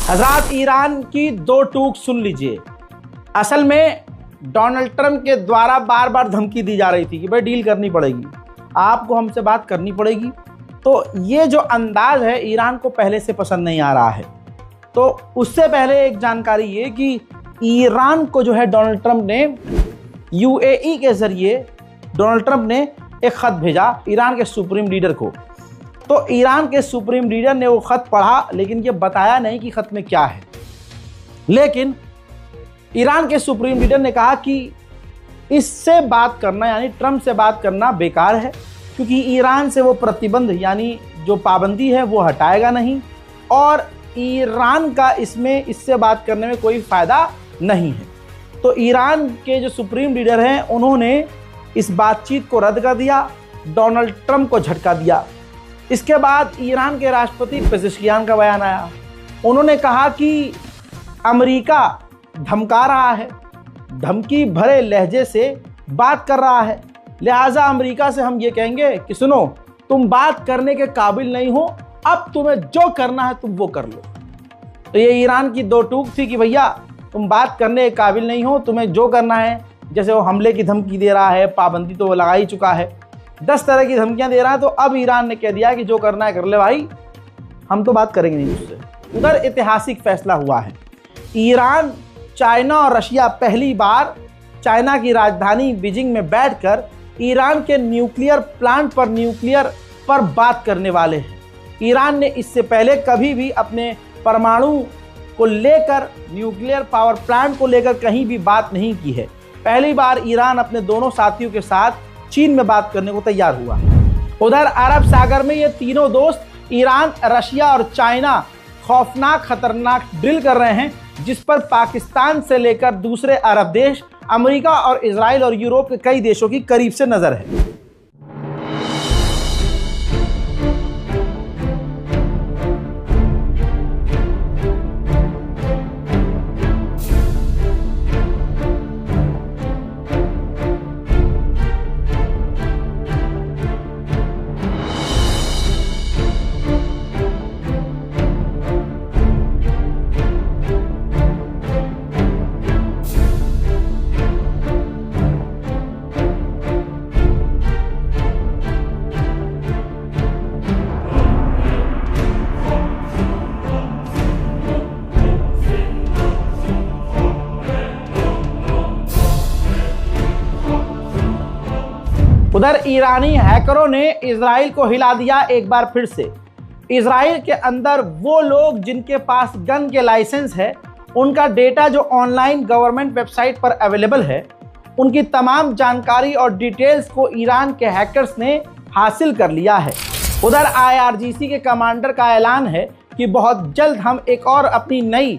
हजरात, ईरान की दो टूक सुन लीजिए। असल में डोनाल्ड ट्रंप के द्वारा बार बार धमकी दी जा रही थी कि भाई डील करनी पड़ेगी, आपको हमसे बात करनी पड़ेगी। तो ये जो अंदाज है ईरान को पहले से पसंद नहीं आ रहा है। तो उससे पहले एक जानकारी ये कि ईरान को जो है डोनाल्ड ट्रंप ने यूएई के जरिए डोनाल्ड ट्रंप ने एक खत भेजा ईरान के सुप्रीम लीडर को। तो ईरान के सुप्रीम लीडर ने वो खत पढ़ा, लेकिन ये बताया नहीं कि खत में क्या है। लेकिन ईरान के सुप्रीम लीडर ने कहा कि इससे बात करना यानी ट्रंप से बात करना बेकार है, क्योंकि ईरान से वो प्रतिबंध यानी जो पाबंदी है वो हटाएगा नहीं और ईरान का इससे बात करने में कोई फ़ायदा नहीं है। तो ईरान के जो सुप्रीम लीडर हैं उन्होंने इस बातचीत को रद्द कर दिया, डोनाल्ड ट्रंप को झटका दिया। इसके बाद ईरान के राष्ट्रपति पेज़ेश्कियान का बयान आया। उन्होंने कहा कि अमेरिका धमका रहा है, धमकी भरे लहजे से बात कर रहा है, लिहाजा अमेरिका से हम ये कहेंगे कि सुनो, तुम बात करने के काबिल नहीं हो, अब तुम्हें जो करना है तुम वो कर लो। तो ये ईरान की दो टूक थी कि भैया तुम बात करने के काबिल नहीं हो, तुम्हें जो करना है, जैसे वो हमले की धमकी दे रहा है, पाबंदी तो वो लगा ही चुका है, 10 तरह की धमकियां दे रहा है। तो अब ईरान ने कह दिया कि जो करना है कर ले भाई, हम तो बात करेंगे नहीं उससे। उधर ऐतिहासिक फैसला हुआ है। ईरान, चाइना और रशिया पहली बार चाइना की राजधानी बीजिंग में बैठकर ईरान के न्यूक्लियर प्लांट पर बात करने वाले हैं। ईरान ने इससे पहले कभी भी अपने परमाणु को लेकर, न्यूक्लियर पावर प्लांट को लेकर कहीं भी बात नहीं की है। पहली बार ईरान अपने दोनों साथियों के साथ चीन में बात करने को तैयार हुआ है। उधर अरब सागर में ये तीनों दोस्त ईरान, रशिया और चाइना खौफनाक खतरनाक ड्रिल कर रहे हैं, जिस पर पाकिस्तान से लेकर दूसरे अरब देश, अमेरिका और इजराइल और यूरोप के कई देशों की करीब से नजर है। उधर ईरानी हैकरों ने इजराइल को हिला दिया एक बार फिर से। इजराइल के अंदर वो लोग जिनके पास गन के लाइसेंस है, उनका डेटा जो ऑनलाइन गवर्नमेंट वेबसाइट पर अवेलेबल है, उनकी तमाम जानकारी और डिटेल्स को ईरान के हैकर्स ने हासिल कर लिया है। उधर IRGC के कमांडर का ऐलान है कि बहुत जल्द हम एक और अपनी नई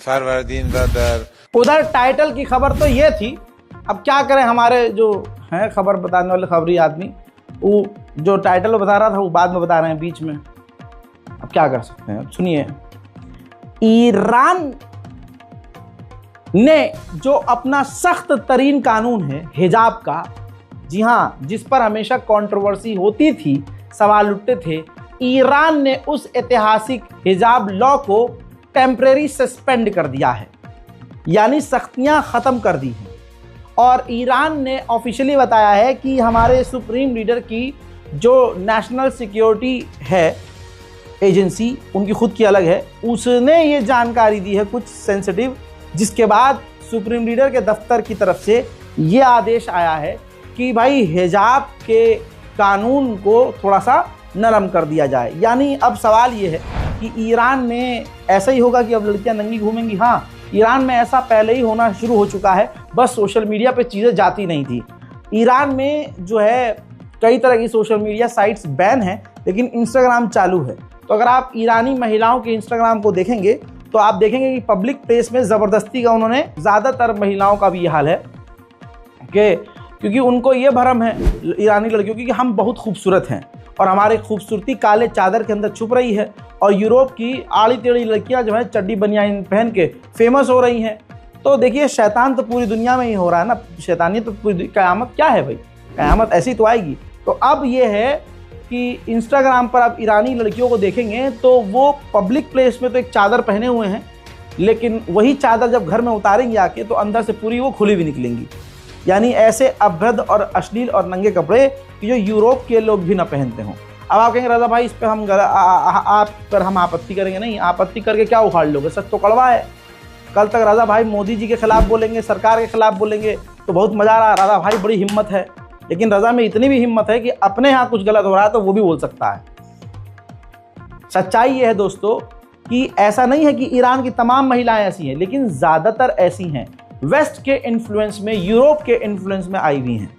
फरवरदीन उधर टाइटल की खबर तो ये थी। अब क्या करें, हमारे जो हैं खबर बताने वाले खबरी आदमी, वो जो टाइटल बता रहा था वो बाद में बता रहे हैं बीच में। अब क्या कर सकते हैं, सुनिए। ईरान ने जो अपना सख्त तरीन कानून है हिजाब का, जी हाँ, जिस पर हमेशा कंट्रोवर्सी होती थी, सवाल उठते थे, ईरान ने उस ऐतिहासिक हिजाब लॉ को टेम्परेरी सस्पेंड कर दिया है, यानी सख्तियां ख़त्म कर दी हैं। और ईरान ने ऑफिशियली बताया है कि हमारे सुप्रीम लीडर की जो नेशनल सिक्योरिटी है एजेंसी, उनकी खुद की अलग है, उसने ये जानकारी दी है कुछ सेंसिटिव, जिसके बाद सुप्रीम लीडर के दफ्तर की तरफ से ये आदेश आया है कि भाई हिजाब के कानून को थोड़ा सा नरम कर दिया जाए। यानी अब सवाल ये है कि ईरान में ऐसा ही होगा कि अब लड़कियां नंगी घूमेंगी। हाँ, ईरान में ऐसा पहले ही होना शुरू हो चुका है, बस सोशल मीडिया पे चीज़ें जाती नहीं थी। ईरान में जो है कई तरह की सोशल मीडिया साइट्स बैन हैं, लेकिन इंस्टाग्राम चालू है। तो अगर आप ईरानी महिलाओं के इंस्टाग्राम को देखेंगे तो आप देखेंगे कि पब्लिक प्लेस में ज़बरदस्ती का उन्होंने, ज़्यादातर महिलाओं का भी ये हाल है कि क्योंकि उनको ये भ्रम है ईरानी लड़कियों की कि हम बहुत खूबसूरत हैं और हमारी खूबसूरती काले चादर के अंदर छुप रही है, और यूरोप की आड़ी टेढ़ी लड़कियां जो है चड्डी बनियान पहन के फेमस हो रही हैं। तो देखिए शैतान तो पूरी दुनिया में ही हो रहा है ना, शैतानी तो पूरी, क़यामत क्या है भाई, क़यामत ऐसी तो आएगी। तो अब ये है कि इंस्टाग्राम पर आप ईरानी लड़कियों को देखेंगे तो वो पब्लिक प्लेस में तो एक चादर पहने हुए हैं, लेकिन वही चादर जब घर में उतारेंगी आके तो अंदर से पूरी वो खुली भी निकलेंगी। यानी ऐसे अभद्र और अश्लील और नंगे कपड़े कि जो यूरोप के लोग भी ना पहनते हों। अब आप कहेंगे रज़ा भाई इस पर आप पर हम आपत्ति करेंगे, नहीं, आपत्ति करके क्या उखाड़ लोगे, सच तो कड़वा है। कल तक रज़ा भाई मोदी जी के खिलाफ बोलेंगे, सरकार के खिलाफ बोलेंगे तो बहुत मज़ा आ रहा, रज़ा भाई बड़ी हिम्मत है, लेकिन रज़ा में इतनी भी हिम्मत है कि अपने यहाँ कुछ गलत हो रहा है तो वो भी बोल सकता है। सच्चाई ये है दोस्तों कि ऐसा नहीं है कि ईरान की तमाम महिलाएं ऐसी हैं, लेकिन ज़्यादातर ऐसी हैं, वेस्ट के इन्फ्लुएंस में, यूरोप के इन्फ्लुएंस में आई हुई हैं।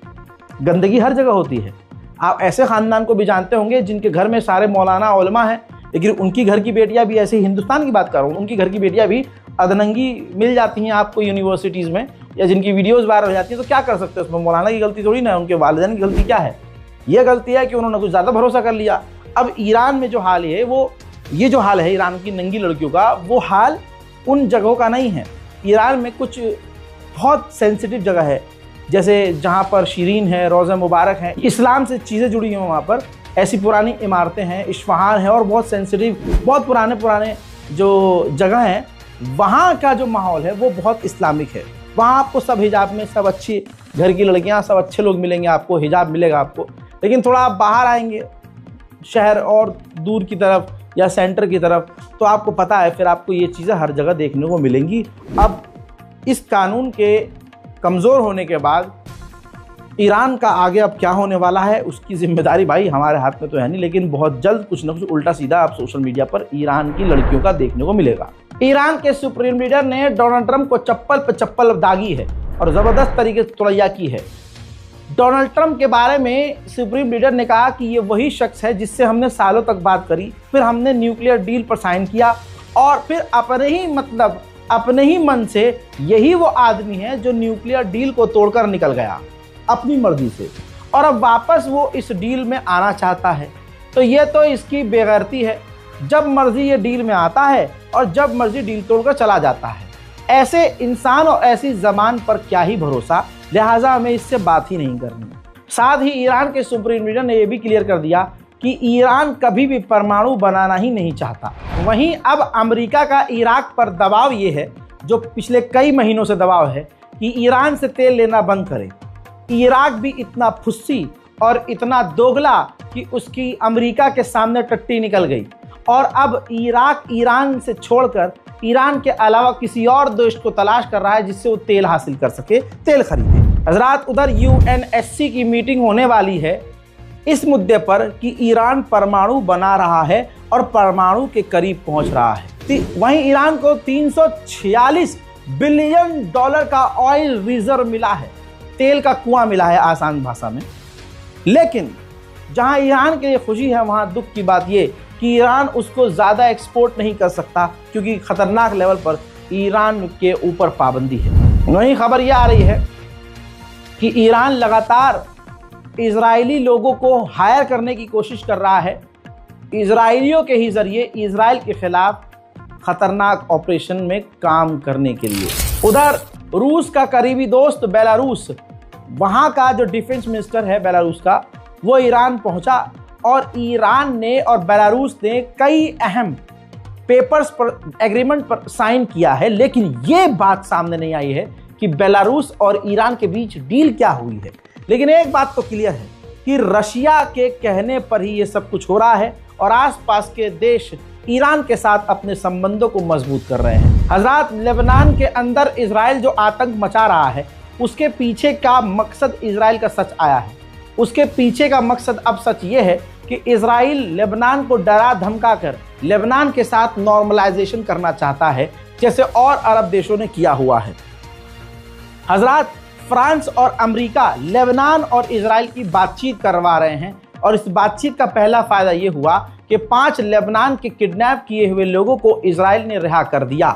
गंदगी हर जगह होती है। आप ऐसे ख़ानदान को भी जानते होंगे जिनके घर में सारे मौलाना उलमा हैं, लेकिन उनकी घर की बेटियां भी ऐसे, हिंदुस्तान की बात कर रहा हूँ, उनकी घर की बेटियां भी अधनंगी मिल जाती हैं आपको यूनिवर्सिटीज़ में, या जिनकी वीडियोज़ वायरल हो जाती हैं। तो क्या कर सकते हैं उसमें, मौलाना की गलती थोड़ी ना है, उनके वालिदैन की गलती क्या है। ये गलती है कि उन्होंने कुछ ज़्यादा भरोसा कर लिया। अब ईरान में जो हाल है वो, ये जो हाल है ईरान की नंगी लड़कियों का, वो हाल उन जगहों का नहीं है। ईरान में कुछ बहुत सेंसिटिव जगह है, जैसे जहाँ पर शिरीन है, रोज़ा मुबारक है, इस्लाम से चीज़ें जुड़ी हुई हैं, वहाँ पर ऐसी पुरानी इमारतें हैं, इस्फहान है, और बहुत सेंसिटिव, बहुत पुराने जो जगह हैं, वहाँ का जो माहौल है वो बहुत इस्लामिक है। वहाँ आपको सब हिजाब में, सब अच्छी घर की लड़कियाँ, सब अच्छे लोग मिलेंगे आपको, हिजाब मिलेगा आपको। लेकिन थोड़ा आप बाहर आएंगे शहर और दूर की तरफ या सेंटर की तरफ, तो आपको पता है फिर आपको ये चीज़ें हर जगह देखने को मिलेंगी। अब इस कानून के कमज़ोर होने के बाद ईरान का आगे अब क्या होने वाला है उसकी जिम्मेदारी भाई हमारे हाथ में तो है नहीं, लेकिन बहुत जल्द कुछ न कुछ उल्टा सीधा आप सोशल मीडिया पर ईरान की लड़कियों का देखने को मिलेगा। ईरान के सुप्रीम लीडर ने डोनाल्ड ट्रंप को चप्पल पर चप्पल दागी है और ज़बरदस्त तरीके से तुलैया की है। डोनाल्ड ट्रंप के बारे में सुप्रीम लीडर ने कहा कि ये वही शख्स है जिससे हमने सालों तक बात करी, फिर हमने न्यूक्लियर डील पर साइन किया, और फिर अपने ही मन से यही वो आदमी है जो न्यूक्लियर डील को तोड़कर निकल गया अपनी मर्जी से, और अब वापस वो इस डील में आना चाहता है। तो ये तो इसकी बेगैरती है, जब मर्जी ये डील में आता है और जब मर्जी डील तोड़कर चला जाता है। ऐसे इंसान और ऐसी ज़बान पर क्या ही भरोसा, लिहाजा हमें इससे बात ही नहीं करनी। साथ ही ईरान के सुप्रीम लीडर ने यह भी क्लियर कर दिया कि ईरान कभी भी परमाणु बनाना ही नहीं चाहता। वहीं अब अमेरिका का इराक पर दबाव ये है, जो पिछले कई महीनों से दबाव है, कि ईरान से तेल लेना बंद करे। इराक भी इतना फुस्सी और इतना दोगला कि उसकी अमेरिका के सामने टट्टी निकल गई, और अब इराक ईरान से छोड़कर ईरान के अलावा किसी और देश को तलाश कर रहा है जिससे वो तेल हासिल कर सके, तेल खरीदे। हजरात, उधर UNSC की मीटिंग होने वाली है इस मुद्दे पर कि ईरान परमाणु बना रहा है और परमाणु के करीब पहुंच रहा है। वहीं ईरान को $346 बिलियन का ऑयल रिजर्व मिला है, तेल का कुआं मिला है आसान भाषा में। लेकिन जहां ईरान के लिए खुशी है, वहां दुख की बात ये कि ईरान उसको ज़्यादा एक्सपोर्ट नहीं कर सकता, क्योंकि ख़तरनाक लेवल पर ईरान के ऊपर पाबंदी है। वहीं खबर यह आ रही है कि ईरान लगातार इजरायली लोगों को हायर करने की कोशिश कर रहा है, इजरायलियों के ही ज़रिए इजराइल के खिलाफ ख़तरनाक ऑपरेशन में काम करने के लिए। उधर रूस का करीबी दोस्त बेलारूस, वहाँ का जो डिफेंस मिनिस्टर है बेलारूस का, वो ईरान पहुँचा, और ईरान ने और बेलारूस ने कई अहम पेपर्स पर, एग्रीमेंट पर साइन किया है। लेकिन ये बात सामने नहीं आई है कि बेलारूस और ईरान के बीच डील क्या हुई है। लेकिन एक बात तो क्लियर है कि रशिया के कहने पर ही ये सब कुछ हो रहा है, और आसपास के देश ईरान के साथ अपने संबंधों को मजबूत कर रहे हैं। हजरात, लेबनान के अंदर इजराइल जो आतंक मचा रहा है, उसके पीछे का मकसद इजराइल का सच आया है। उसके पीछे का मकसद अब सच ये है कि इजराइल लेबनान को डरा धमका कर लेबनान के साथ नॉर्मलाइजेशन करना चाहता है, जैसे और अरब देशों ने किया हुआ है। हजरात, फ्रांस और अमेरिका लेबनान और इजराइल की बातचीत करवा रहे हैं, और इस बातचीत का पहला फ़ायदा ये हुआ कि 5 लेबनान के किडनैप किए हुए लोगों को इजराइल ने रिहा कर दिया।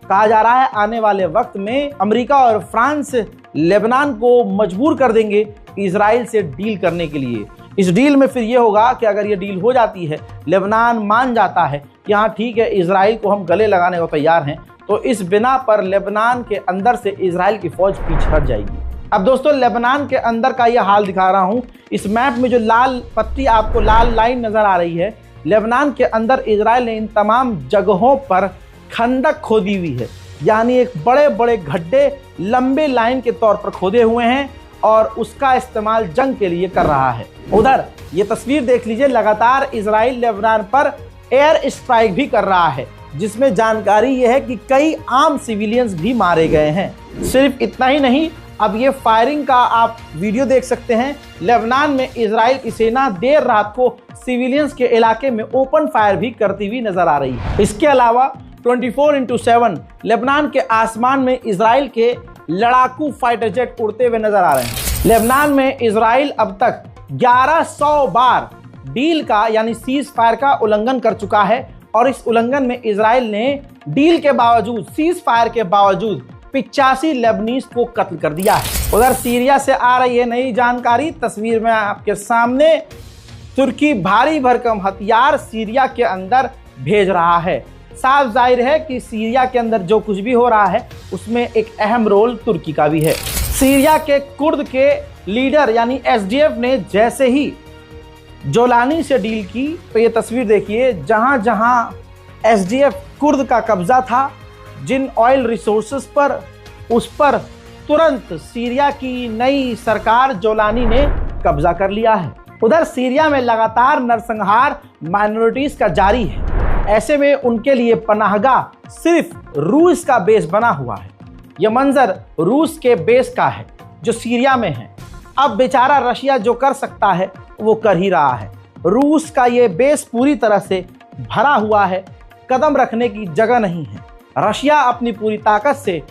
कहा जा रहा है आने वाले वक्त में अमेरिका और फ्रांस लेबनान को मजबूर कर देंगे इजराइल से डील करने के लिए। इस डील में फिर ये होगा कि अगर ये डील हो जाती है, लेबनान मान जाता है कि हाँ ठीक है, इजराइल को हम गले लगाने को तैयार हैं, तो इस बिना पर लेबनान के अंदर से इजराइल की फौज पीछे हट जाएगी। अब दोस्तों, लेबनान के अंदर का ये हाल दिखा रहा हूँ। इस मैप में जो लाल पट्टी, आपको लाल लाइन नजर आ रही है, लेबनान के अंदर इजराइल ने इन तमाम जगहों पर खंदक खोदी हुई है, यानी एक बड़े बड़े गड्ढे लंबे लाइन के तौर पर खोदे हुए हैं और उसका इस्तेमाल जंग के लिए कर रहा है। उधर ये तस्वीर देख लीजिए, लगातार इजराइल लेबनान पर एयर स्ट्राइक भी कर रहा है, जिसमें जानकारी यह है कि कई आम सिविलियंस भी मारे गए हैं। सिर्फ इतना ही नहीं, अब ये फायरिंग का आप वीडियो देख सकते हैं। लेबनान में इजराइल की सेना देर रात को सिविलियंस के इलाके में ओपन फायर भी करती हुई नजर आ रही है। इसके अलावा 24/7 लेबनान के आसमान में इजराइल के लड़ाकू फाइटर जेट उड़ते हुए नजर आ रहे हैं। लेबनान में इजराइल अब तक 1100 बार डील का यानी सीज फायर का उल्लंघन कर चुका है और इस उल्लंघन में इजराइल ने डील के बावजूद, सीज फायर के बावजूद 85 लेबनीज को कत्ल कर दिया है। उधर सीरिया से आ रही है नई जानकारी, तस्वीर में आपके सामने। तुर्की भारी भरकम हथियार सीरिया के अंदर भेज रहा है। साफ जाहिर है कि सीरिया के अंदर जो कुछ भी हो रहा है उसमें एक अहम रोल तुर्की का भी है। सीरिया के कुर्द के लीडर यानी एसडीएफ ने जैसे ही जोलानी से डील की, तो ये तस्वीर देखिए, जहां जहां एसडीएफ कुर्द का कब्जा था, जिन ऑयल रिसोर्सेस पर, उस पर तुरंत सीरिया की नई सरकार जोलानी ने कब्जा कर लिया है। उधर सीरिया में लगातार नरसंहार माइनॉरिटीज का जारी है। ऐसे में उनके लिए पनाहगाह सिर्फ रूस का बेस बना हुआ है। यह मंजर रूस के बेस का है जो सीरिया में है। अब बेचारा रशिया जो कर सकता है वो कर ही रहा है। रूस का ये बेस पूरी तरह से भरा हुआ है, कदम रखने की जगह नहीं है। रशिया अपनी पूरी ताकत से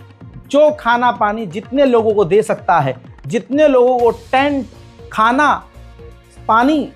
जो खाना पानी जितने लोगों को दे सकता है, जितने लोगों को टेंट, खाना, पानी,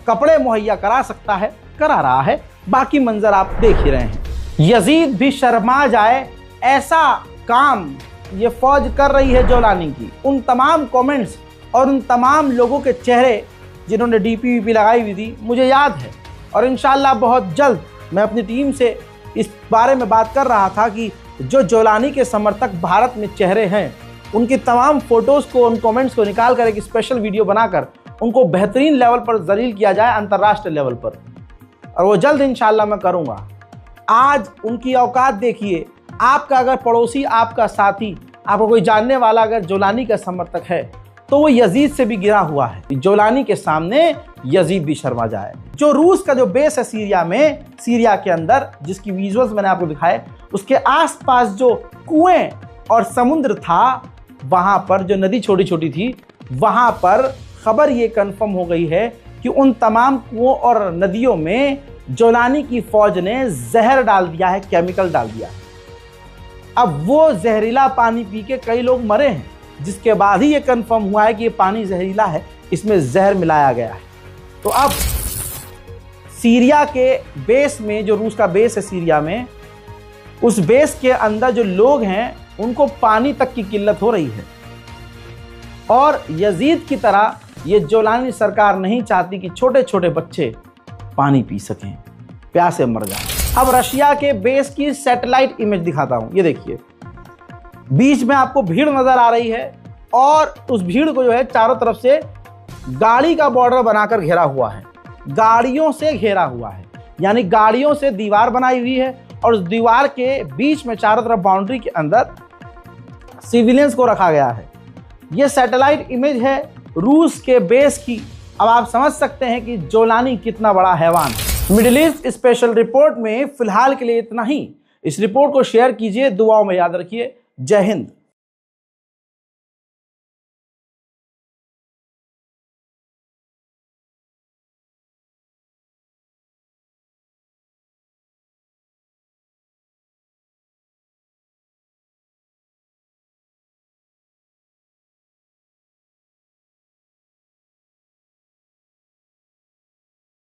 कपड़े मुहैया करा सकता है, करा रहा है। बाकी मंजर आप देख ही रहे हैं। यजीद भी शर्मा जाए ऐसा काम ये फौज कर रही है जोलानी की। उन तमाम कमेंट्स और उन तमाम लोगों के चेहरे जिन्होंने डीपी लगाई हुई थी, मुझे याद है, और इंशाल्लाह बहुत जल्द मैं अपनी टीम से इस बारे में बात कर रहा था कि जो जोलानी के समर्थक भारत में चेहरे हैं, उनकी तमाम फोटोज़ को, उन कमेंट्स को निकाल कर एक स्पेशल वीडियो बनाकर उनको बेहतरीन लेवल पर जलील किया जाए, अंतर्राष्ट्रीय लेवल पर, और वो जल्द इंशाल्लाह मैं करूँगा। आज उनकी औकात देखिए। आपका अगर पड़ोसी, आपका साथी, आपको कोई जानने वाला अगर जोलानी का समर्थक है तो वो यजीद से भी गिरा हुआ है। जोलानी के सामने यजीद भी शर्मा जाए। जो रूस का जो बेस है सीरिया में, सीरिया के अंदर, जिसकी विजुअल्स मैंने आपको दिखाए, उसके आसपास जो कुएं और समुद्र था, वहां पर जो नदी छोटी छोटी थी, वहां पर खबर ये कंफर्म हो गई है कि उन तमाम कुओं और नदियों में जोलानी की फौज ने जहर डाल दिया है, केमिकल डाल दिया है। अब वो जहरीला पानी पी के कई लोग मरे हैं, जिसके बाद ही ये कंफर्म हुआ है कि ये पानी जहरीला है, इसमें जहर मिलाया गया है। तो अब सीरिया के बेस में, जो रूस का बेस है सीरिया में, उस बेस के अंदर जो लोग हैं उनको पानी तक की किल्लत हो रही है। और यजीद की तरह ये जोलानी सरकार नहीं चाहती कि छोटे छोटे बच्चे पानी पी सकें, प्यासे मर जाएं। अब रशिया के बेस की सैटेलाइट इमेज दिखाता हूं। ये देखिए, बीच में आपको भीड़ नजर आ रही है और उस भीड़ को जो है चारों तरफ से गाड़ी का बॉर्डर बनाकर घेरा हुआ है, गाड़ियों से घेरा हुआ है, यानी गाड़ियों से दीवार बनाई हुई है और उस दीवार के बीच में चारों तरफ बाउंड्री के अंदर सिविलियंस को रखा गया है। यह सैटेलाइट इमेज है रूस के बेस की। अब आप समझ सकते हैं कि जोलानी कितना बड़ा हैवान है। मिडिल ईस्ट स्पेशल रिपोर्ट में फिलहाल के लिए इतना ही। इस रिपोर्ट को शेयर कीजिए, दुआओं में याद रखिए। जय हिंद।